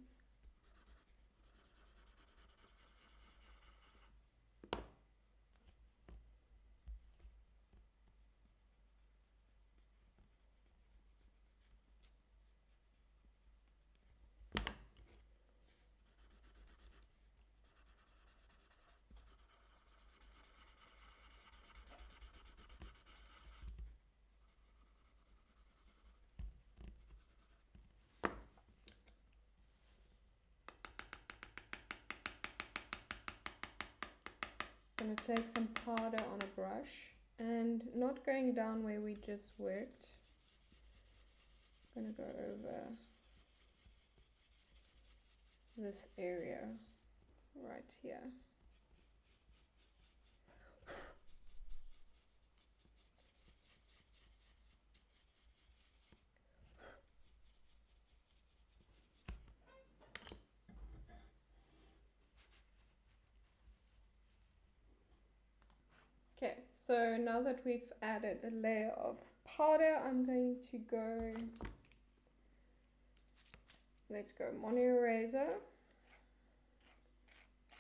I'm going to take some powder on a brush and not going down where we just worked. I'm going to go over this area right here. Okay, so now that we've added a layer of powder, I'm going to go, let's go mono eraser,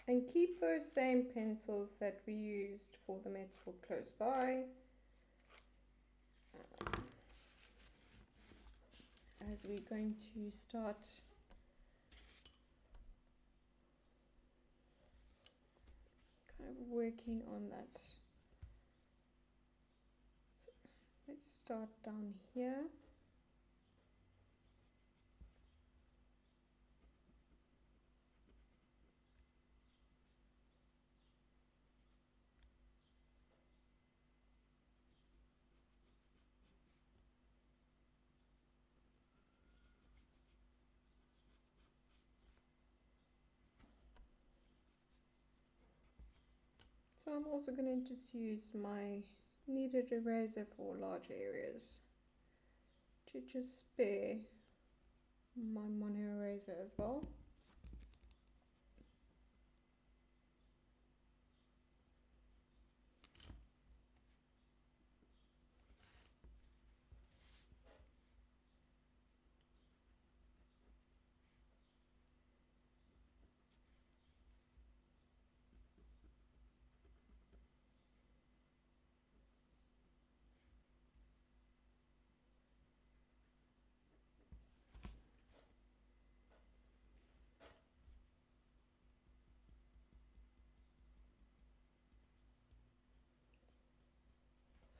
and keep those same pencils that we used for the metal close by. As we're going to start kind of working on that. So let's start down here. So I'm also going to just use my kneaded eraser for large areas to just spare my mono eraser as well.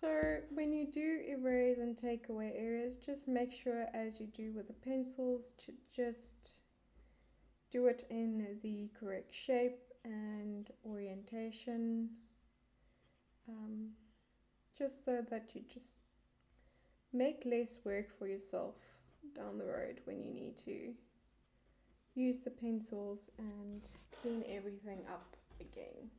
So when you do erase and take away areas, just make sure, as you do with the pencils, to just do it in the correct shape and orientation, just so that you just make less work for yourself down the road when you need to use the pencils and clean everything up again.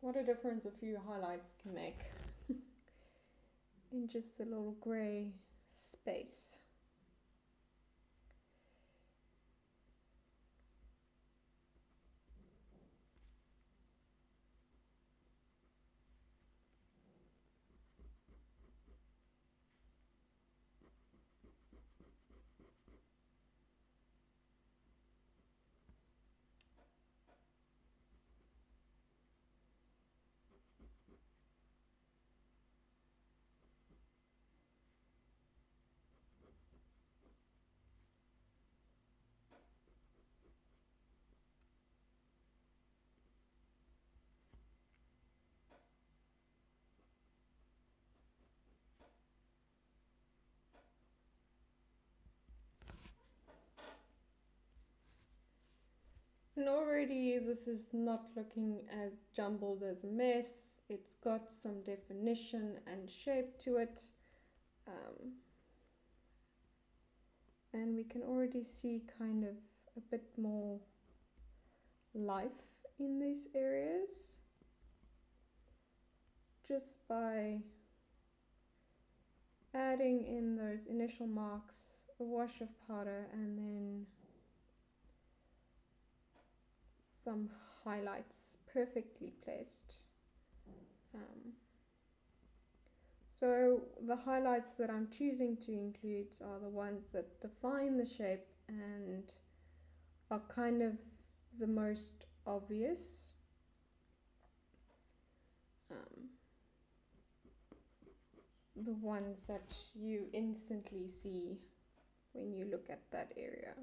What a difference a few highlights can make in just a little grey space. And already this is not looking as jumbled as a mess. It's got some definition and shape to it. And we can already see kind of a bit more life in these areas just by adding in those initial marks, a wash of powder, and then some highlights perfectly placed. So the highlights that I'm choosing to include are the ones that define the shape and are kind of the most obvious. The ones that you instantly see when you look at that area.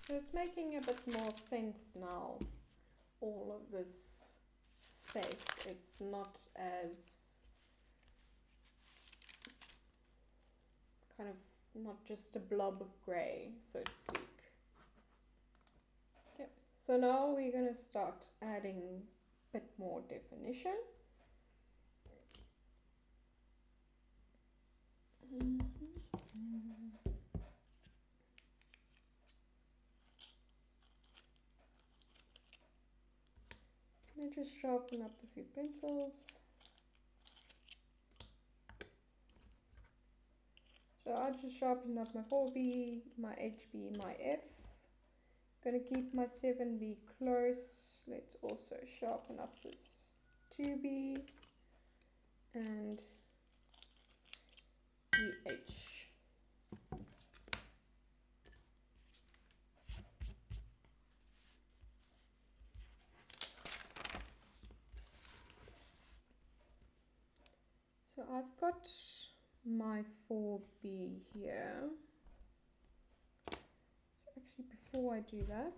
So it's making a bit more sense now, all of this space. It's not as kind of not just a blob of grey, so to speak. Yep. So now we're going to start adding a bit more definition. And just sharpen up a few pencils. So I just sharpened up my 4B, my HB, my F. Gonna keep my 7B close. Let's also sharpen up this 2B and the H. So I've got my 4B here. So actually before I do that,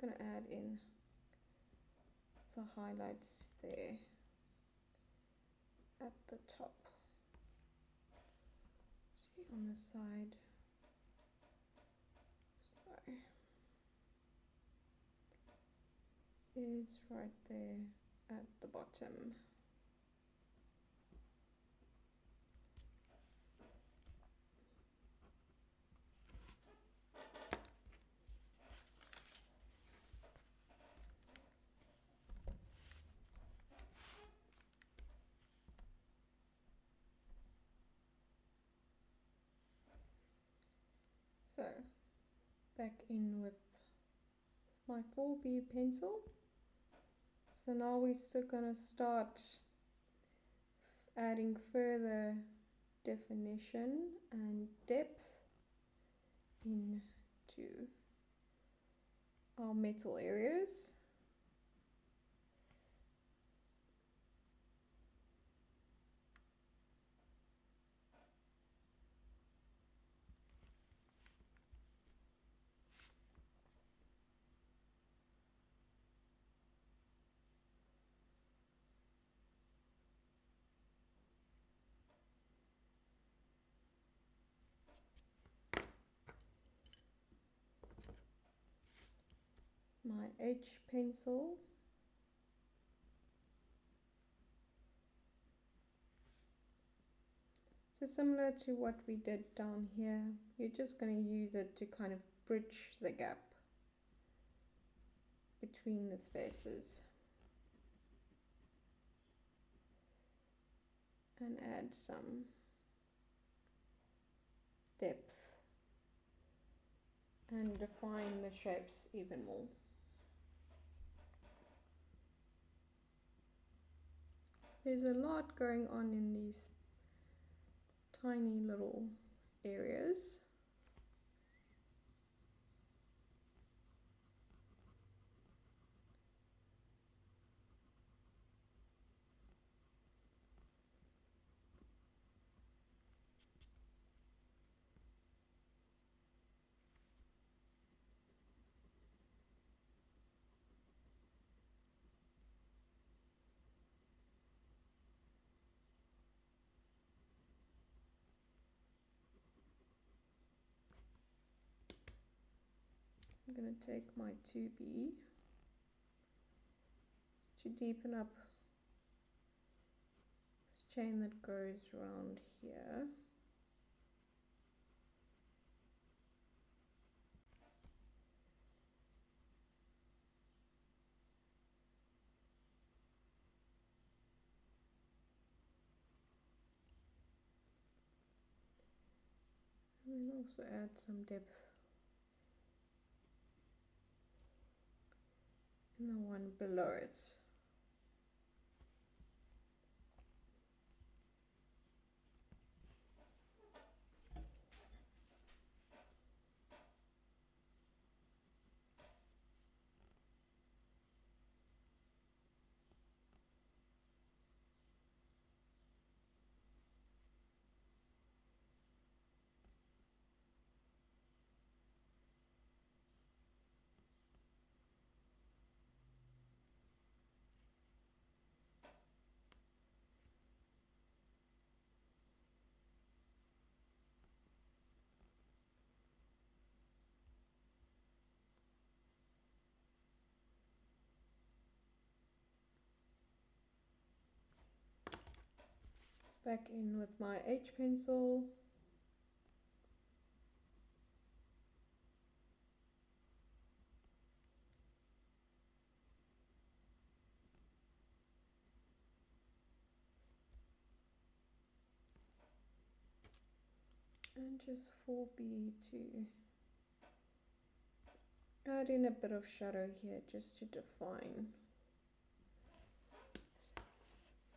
going to add in the highlights there at the top. See on the side. Sorry. Is right there at the bottom. So back in with my 4B pencil. So now we're still going to start adding further definition and depth into our metal areas. My H pencil. So similar to what we did down here, you're just going to use it to kind of bridge the gap between the spaces and add some depth and define the shapes even more. There's a lot going on in these tiny little areas. I'm going to take my 2B to deepen up this chain that goes around here. And also add some depth in the one below it. Back in with my H pencil. And just 4B to add in a bit of shadow here just to define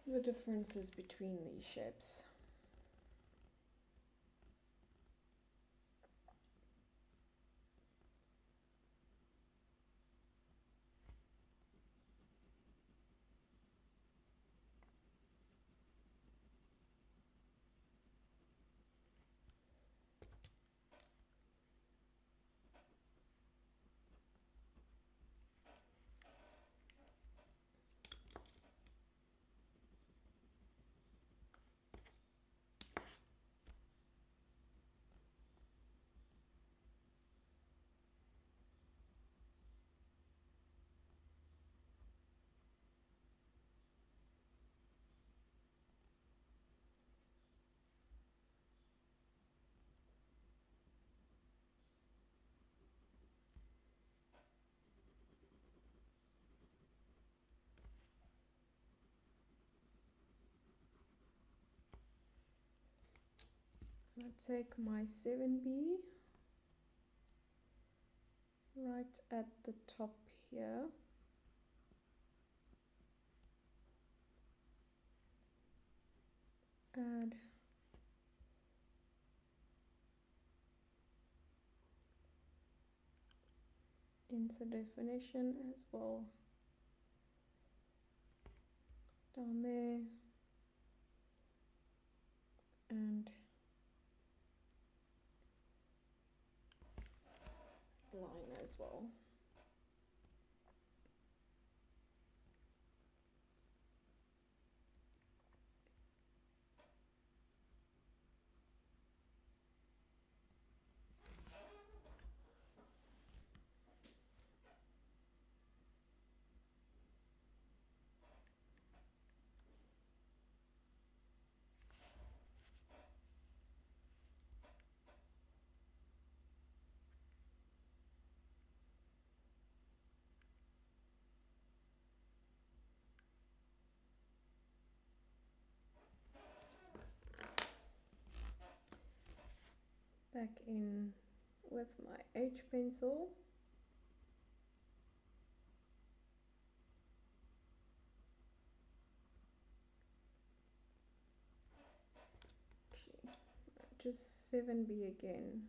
the differences between these shapes. I'll take my 7B right at the top here. Add insert definition as well down there, and line as well. Back in with my H pencil. Just 7B again,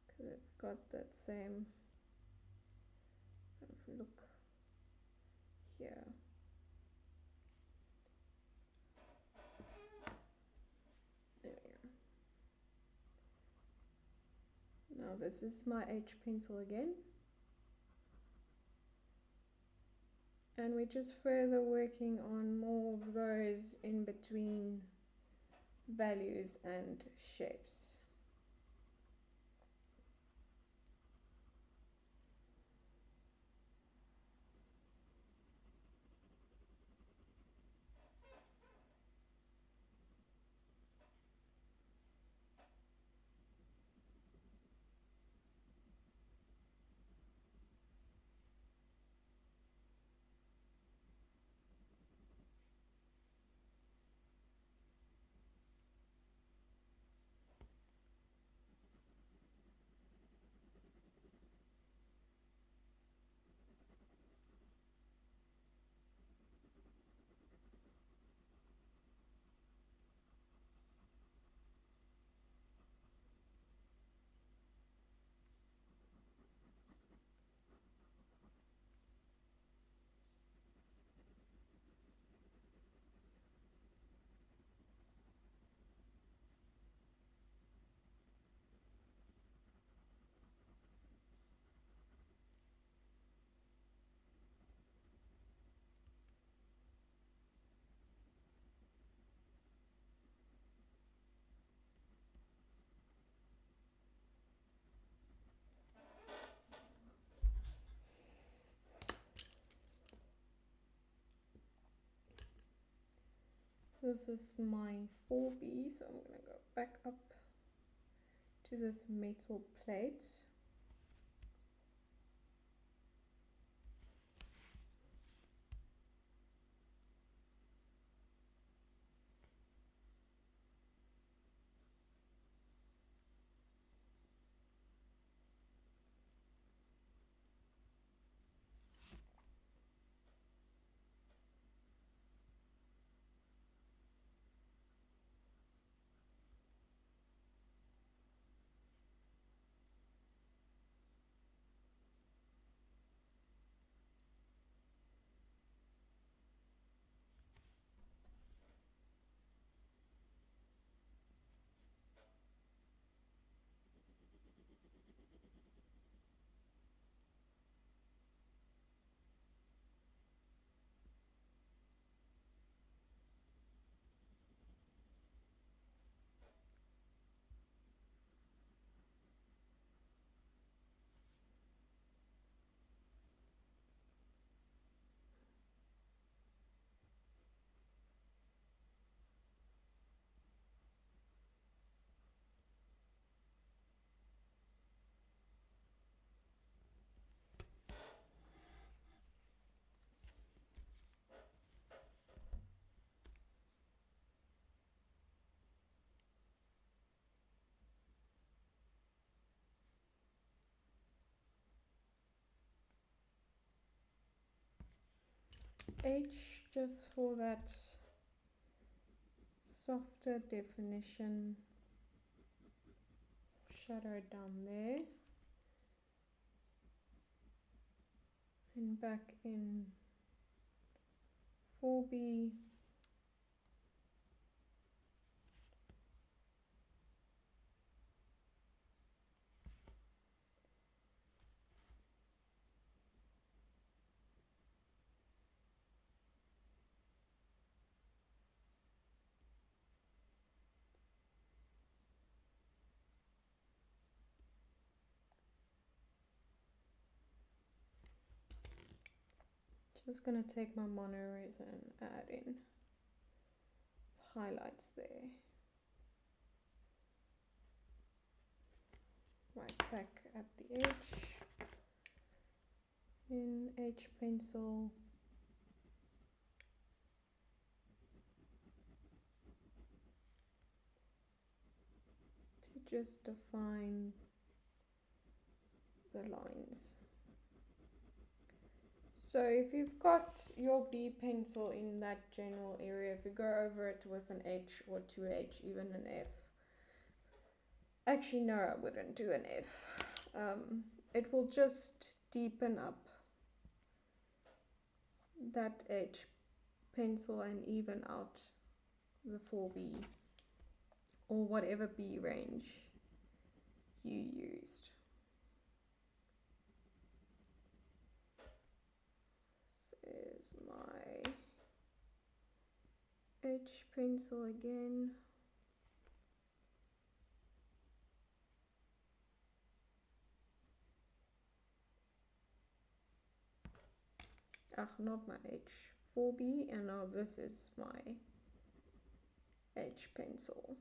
because it's got that same, if we look here, there we go. Now this is my H pencil again, and we're just further working on more of those in between values and shapes. This is my 4B, so I'm going to go back up to this metal plate. H just for that softer definition, shadow down there, and back in 4B, just going to take my mono eraser and add in highlights there. Right back at the edge, in H pencil, to just define the lines. So if you've got your B pencil in that general area, if you go over it with an H or 2H, even an F. Actually, no, I wouldn't do an F. It will just deepen up that H pencil and even out the 4B or whatever B range you used. This is my H pencil again. Not my H4B, and now this is my H pencil.